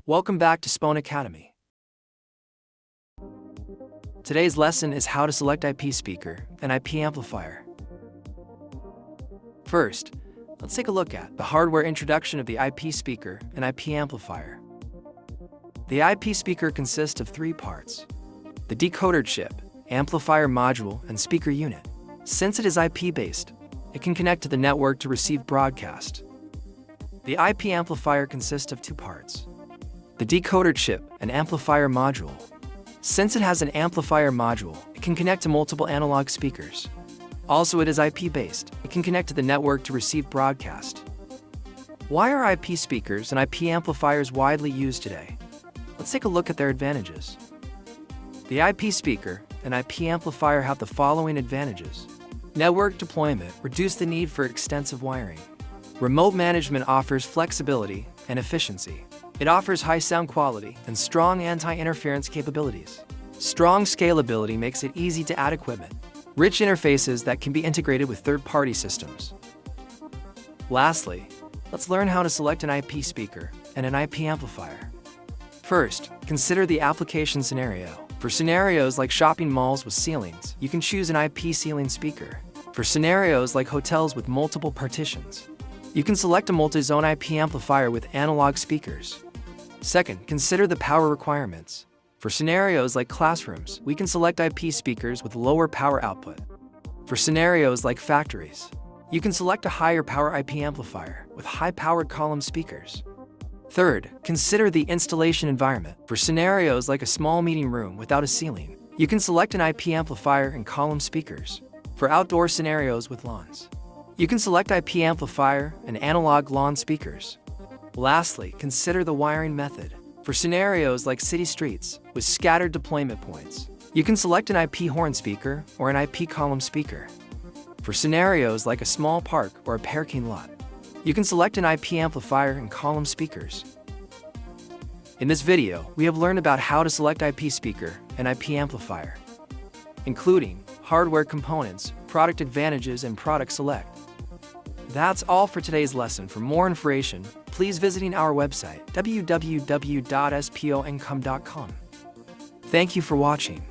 Welcome back to SPON Academy. Today's lesson is how to select IP speaker and IP amplifier. First, let's take a look at the hardware introduction of the IP speaker and IP amplifier. The IP speaker consists of three parts: the decoder chip, amplifier module, and speaker unit. Since it is IP-based, it can connect to the network to receive broadcast. The IP amplifier consists of two parts: the decoder chip and amplifier module. Since it has an amplifier module, it can connect to multiple analog speakers. Also, it is IP-based. It can connect to the network to receive broadcast. Why are IP speakers and IP amplifiers widely used today? Let's take a look at their advantages. The IP speaker and IP amplifier have the following advantages. Network deployment reduces the need for extensive wiring. Remote management offers flexibility and efficiency. It offers high sound quality and strong anti-interference capabilities. Strong scalability makes it easy to add equipment. Rich interfaces that can be integrated with third-party systems. Lastly, let's learn how to select an IP speaker and an IP amplifier. First, consider the application scenario. For scenarios like shopping malls with ceilings, you can choose an IP ceiling speaker. For scenarios like hotels with multiple partitions, you can select a multi-zone IP amplifier with analog speakers. Second, consider the power requirements. For scenarios like classrooms, we can select IP speakers with lower power output. For scenarios like factories, you can select a higher power IP amplifier with high-powered column speakers. Third, consider the installation environment. For scenarios like a small meeting room without a ceiling, you can select an IP amplifier and column speakers. For outdoor scenarios with lawns, you can select IP amplifier and analog lawn speakers. Lastly, consider the wiring method. For scenarios like city streets with scattered deployment points, you can select an IP horn speaker or an IP column speaker. For scenarios like a small park or a parking lot, you can select an IP amplifier and column speakers. In this video, we have learned about how to select IP speaker and IP amplifier, including hardware components, product advantages, and product select. That's all for today's lesson. For more information, please visit our website, www.sponcom.com. Thank you for watching.